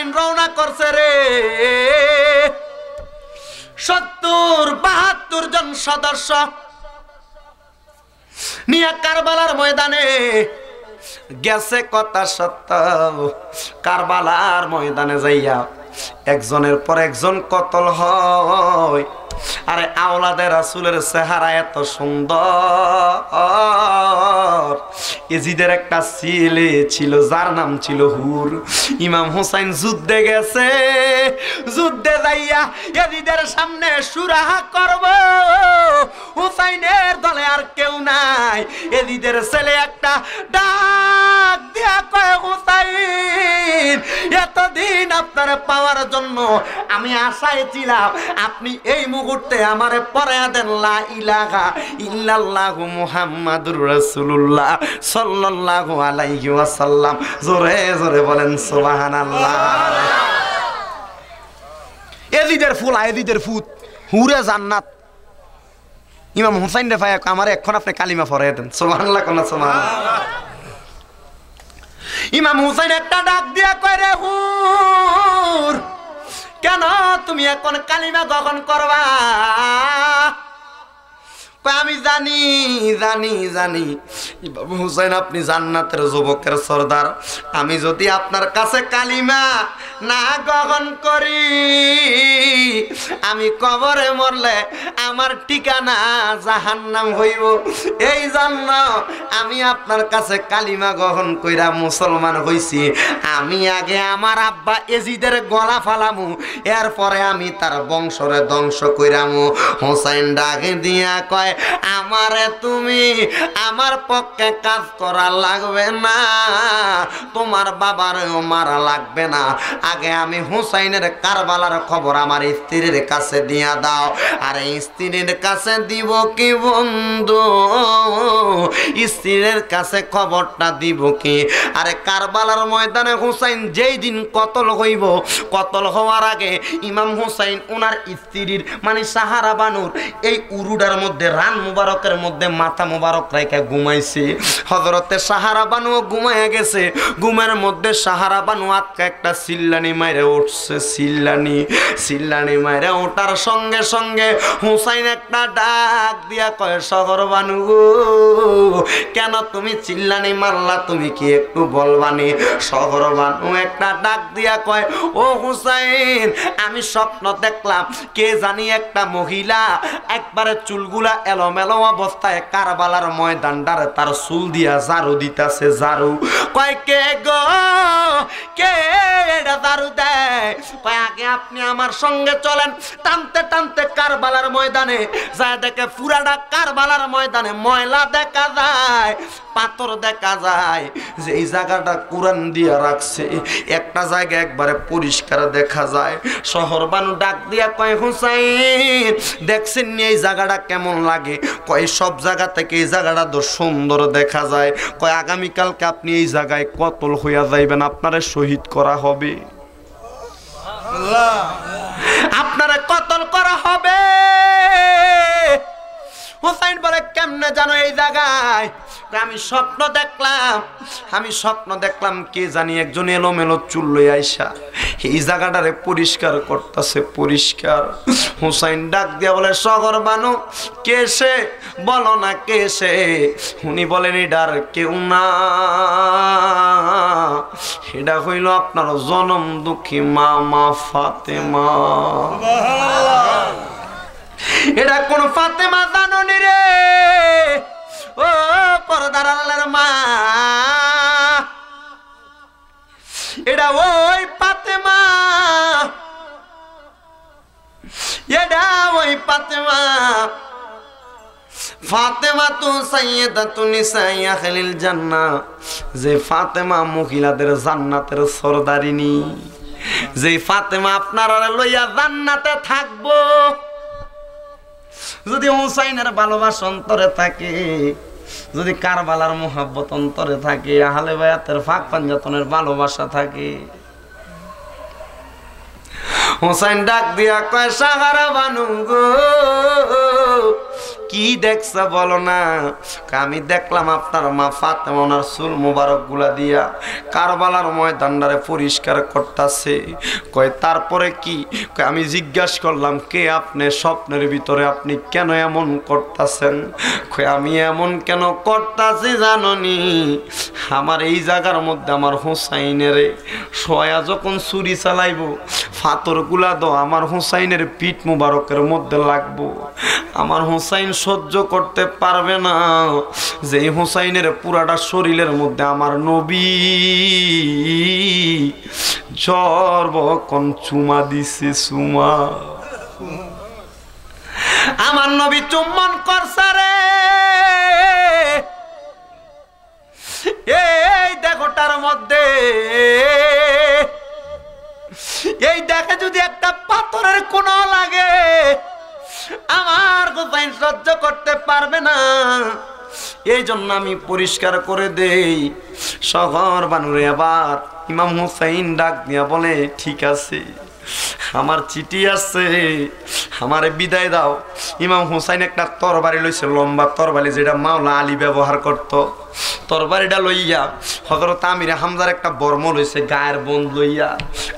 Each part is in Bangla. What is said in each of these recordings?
হুসাইন রওনা করছে রে ৭০-৭২ জন সদস্য নিয়ে কারবালার ময়দানে গেছে। কথা সত্য, কারবালার ময়দানে যাইয়া একজনের পর একজন কতল হয়। আরে আওলাদে রাসূলের চেহারা এত সুন্দর। এজিদের একটা ছেলে ছিল যার নাম ছিল হুর। ইমাম হুসাইন যুদ্ধে গেছে, যুদ্ধে যাইয়া এজিদের সামনে সুরাহা করব। হুসাইনের দলে আর কেউ নাই। এজিদের ছেলে একটা ডাক দিয়া কয়, হুসাইন এতদিন আপনার পাওয়ার জন্য আমি আশায় ছিলাম, আপনি এই মুহূর্তে আমারে পড়ায়া দেন লা ইলাহা ইল্লাল্লাহু মুহাম্মাদুর রাসূলুল্লাহ সাল্লাল্লাহু আলাইহি ওয়াসাল্লাম। জোরে জোরে বলেন সুবহানাল্লাহ। এজিদের ফুল, এজিদের ফুত হুরে জান্নাত। ইমাম হুসাইন রে ভাই আমারে এখন আপনি কালিমা পড়ায়া দেন। সুবহানাল্লাহ কোন সুবহানাল্লাহ। ইমাম হুসাইন একটা ডাক দিয়া কয়, রে হুর কেন তুমি এখন কালিমা গ্রহণ করবা? আমি জানি জানি জানি বাবু হুসাইন আপনি জান্নাতের যুবকের সর্দার। আমি যদি আপনার কাছে কালিমা না গ্রহণ করি, আমি কবরে মরলে আমার ঠিকানা জাহান্নাম হইব। এই জন্য আমি আপনার কাছে কালিমা গ্রহণ কইরা মুসলমান হইছি। আমি আগে আমার আব্বা এজিদের গলা ফালামু, এরপরে আমি তার বংশরে ধ্বংস কইরামু। হুসাইন ডাকে দিয়া কয়, আমারে তুমি আমার পক্ষে কাজ করা লাগবে না, তোমার বাবারেও মারা লাগবে না। আগে আমি হুসাইনের কারবালার খবর আমার স্ত্রীর কাছে দিয়া দাও। আর স্ত্রীর কাছে দিব কি বন্ধু, স্ত্রীর কাছে খবরটা দিব কি? আরে কারবালার ময়দানে হুসাইন যেই দিন কতল হইব, কতল হওয়ার আগে ইমাম হুসাইন ওনার স্ত্রীর মানে সাহারা বানুর এই উরুডার মধ্যে রান মুবারকের মধ্যে মাথা মুবারক রেখে ঘুমাইছে। হযরতে সাহারা বানু ঘুমাইয়া গেছে। ঘুমের মধ্যে সাহারা বানু আটকা একটা চিল্লানি মাইরে উঠছে। চিল্লানি মাইরে ওঠার সঙ্গে সঙ্গে হুসাইন একটা ডাক দিয়া কয়, শহর বানু কেন তুমি চিল্লানি মারলা, তুমি কি একটু বলবানি? শহর বানু একটা ডাক দিয়া কয়, ও হুসাইন আমি স্বপ্ন দেখলাম কে জানি একটা মহিলা একবারে চুলগুলা এলোমেলো অবস্থায় কারবালার ময়দানটারে তার চুল দিয়া ঝাড়ু দিতেছে। ঝাড়ু কয়, কে গো কে এটা ঝাড়ু দেয়? কয়, আগে আপনি আমার সঙ্গে চলেন। টানতে টানতে কারবালার ময়দানে যায়, দেখে পুরাটা কারবালার ময়দানে ময়লা দেখা যায়, পাথর দেখা যায়। যে এই জায়গাটা কোরআন দিয়া রাখছে, একটা জায়গা একবারে পরিষ্কার দেখা যায়। শহর বানু ডাক দিয়া কয়, হুসাইন দেখছেন এই জায়গাটা কেমন লাগে? কয়, সব জায়গা থেকে এই জায়গাটা তো সুন্দর দেখা যায়। কয়, আগামীকালকে আপনি এই জায়গায় কতল হইয়া যাইবেন, আপনারে শহীদ করা হবে, আপনারে কতল করা হবে। হুসাইন বলে, কেমনে জানো এই জায়গায়? আমি স্বপ্ন দেখলাম কে জানি একজন এলোমেলো চুল লই আইসা এই জায়গাটারে পরিষ্কার করতেছে। পরিষ্কার। হুসাইন ডাক দিয়া বলে, শহর বানু কে সে? বলো না কে সে? উনি বলেন, এটার কেউ না, এটা হইল আপনার জনম দুঃখী মা ফাতেমা। এটা কোন ফাতেমা জাননি রে? ও পর্দার আড়ালের মা, এটা ওই ফাতেমা, এটা ওই ফাতেমা। ফাতেমা তু সাইয়্যিদাতু নিসাই আহলিল জান্নাহ, যে ফাতেমা মহিলাদের জান্নাতের সরদারিনী, যে ফাতেমা আপনারা লইয়া জান্নাতে থাকবো। যদি হুসাইনের ভালোবাসা অন্তরে থাকে, যদি কারবালার মোহাব্বত অন্তরে থাকে, আহলে বায়াতের ফাঁক পাঞ্জাতনের ভালোবাসা থাকে, হুসাইন ডাক দিয়া কয়, সাহারা বানু গো কি দেখছ বলো না। আমি দেখলাম আপনার মা ফাতেমা ওনার চুল মোবারক গুলা দিয়া কারবালার ময়দানটারে পরিষ্কার করতেছে। কয় তারপরে কি? আমি জিজ্ঞাসা করলাম কে আপনি, স্বপ্নের ভিতরে আপনি কেন এমন করতেছেন? কয় আমি এমন কেন করতেছি জাননি, আমার এই জায়গার মধ্যে আমার হুসাইনের সোয়া যখন ছুরি চালাইব ফাতর গুলা দো আমার হুসাইনের পিঠ মুবারকের মধ্যে লাগবো। আমার হুসাইন সহ্য করতে পারবে না যে হুসাইনের পুরাটা শরীরের মধ্যে আমার নবী জর্বকন চুমা দিছে। চুমা আমার নবী চুম্বন করছে রে। এই দেখোটার মধ্যে এই দেখে যদি একটা পাথরের কোন লাগে আমার হুসাইন সহ্য করতে পারবে না। এই জন্য আমি পরিষ্কার করে দেই। শহর বানুরে আবার ইমাম হুসাইন ডাক দিয়া বলে ঠিক আছে, আমার চিঠি আছে, আমারে বিদায় দাও। ইমাম হুসাইন একটা তরবারি লইছে, লম্বা তরবারি, যেটা মাওলা আলী ব্যবহার করত। তরবারিটা লইয়া হযরত আমির হামজার একটা বর্ম লইছে, গায়ের বন্ধ লইয়া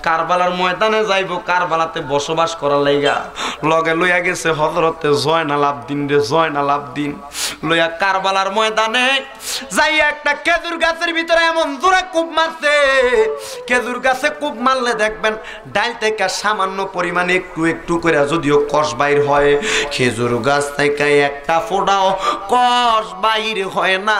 কারবালার ময়দানে যাইব, কারবালাতে বসবাস করার লাইগা। লগে লইয়া গেছে হযরতে জয়নাল আবদিন রে, জয়নাল আবদিন লইয়া কারবালার ময়দানে যাইয়া একটা খেজুর গাছের ভিতরে এমন জোরে কূপ মারছে। খেজুর গাছে কূপ মারলে দেখবেন ডাল থেকে সামান্য পরিমাণে একটু একটু করে যদিও কষ বাইর হয়, খেজুর গাছ থেকে একটা ফোঁটাও কষ বাইর হয় না।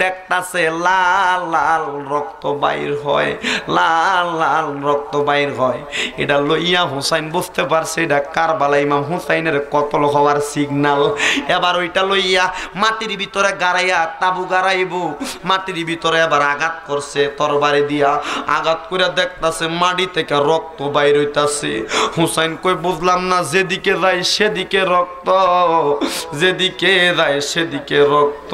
দেখতাছে লাল লাল রক্ত বাইর হয়, লাল লাল রক্ত বাইর হয়। এটা লইয়া হুসাইন বুঝতে পারছে এটা কারবালা ইমাম হুসাইনের কতল হওয়ার সিগনাল। এবার ওইটা লইয়া মাটির ভিতরে গাড়াইয়া তাবু গাড়াইব, মাটির ভিতরে এবার আঘাত করছে তরবারি দিয়া। আঘাত করে দেখতাছে মাটি থেকে রক্ত বাইর হইতাছে। হুসাইন কই বুঝলাম না, যেদিকে যায় সেদিকে রক্ত, যেদিকে যায় সেদিকে রক্ত।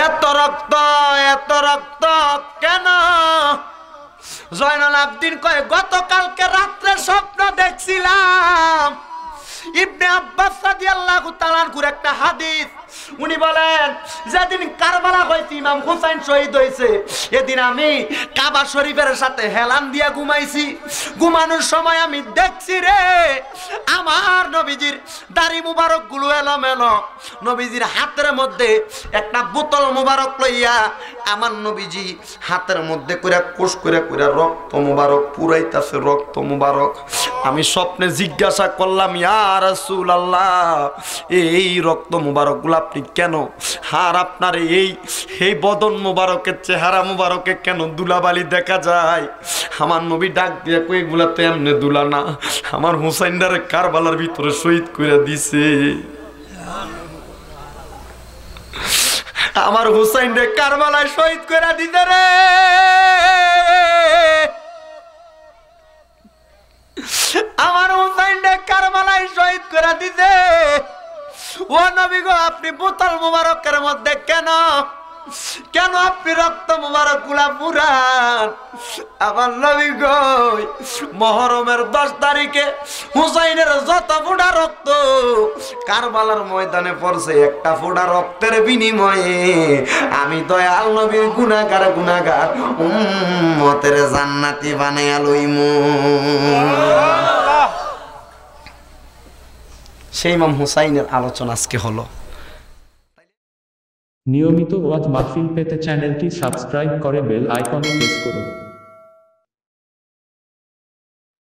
এত রক্ত, এত রক্ত কেন? জয়নাল আবদিন কয় গতকালকে রাত্রে স্বপ্ন দেখছিলাম। ইবনে আব্বাস রাদিয়াল্লাহু তাআলা আনহুর একটা হাদিস, উনি বলেন যেদিন কারবালা হয়েছে ইমাম হুসাইন শহীদ হয়েছে, এদিন আমি কাবা শরীফের সাথে হেলান দিয়া ঘুমাইছি। ঘুমানোর সময় আমি দেখছি রে আমার নবীজির দাড়ি মুবারক গুলো এলোমেলো, নবীজির হাতের মধ্যে একটা বোতল মুবারক লইয়া আমার নবীজি হাতের মধ্যে করে কোষ করে করে রক্ত মুবারক পুরাইতাছে, রক্ত মুবারক। আমি স্বপ্নে জিজ্ঞাসা করলাম ইয়া রাসূলুল্লাহ, এই রক্ত মুবারক গুলো আপনি কেন, আর আপনার এই বদন মুবারকের চেহারা মুবারকে কেন দুলাবালি দেখা যায়? আমার নবী ডাক দিয়ে কই এগুলা তো এমনি দুলা না, আমার হুসাইনদারে কারবালার ভিতরে শহীদ করে দিছে। আমার হুসাইন রে কারবালায় শহীদ করে দিতে রে। আমার হুসাইন রে কারবালায় শহীদ করে দিতে। ও নবী গো, আপনি বোতল মুবারকের মধ্যে কেন কেন আপনি রক্ত মুবারক গুলা পুরান? আমার নবী গো, মুহররমের 10 তারিখে হুসাইনের যত ফোঁটা রক্ত কারবালার ময়দানে পড়ছে, একটা ফোঁটা রক্তের বিনিময়ে আমি দয়াল নবীর গুনাহগার গুনাহগার উম্মতের জান্নাতি বানাইয়া লইমু। সেই ইমাম হুসাইনের আলোচনা আজকে হলো। নিয়মিত ওয়াজ মাহফিল পেতে চ্যানেলটি সাবস্ক্রাইব করে বেল আইকনে প্রেস করুন।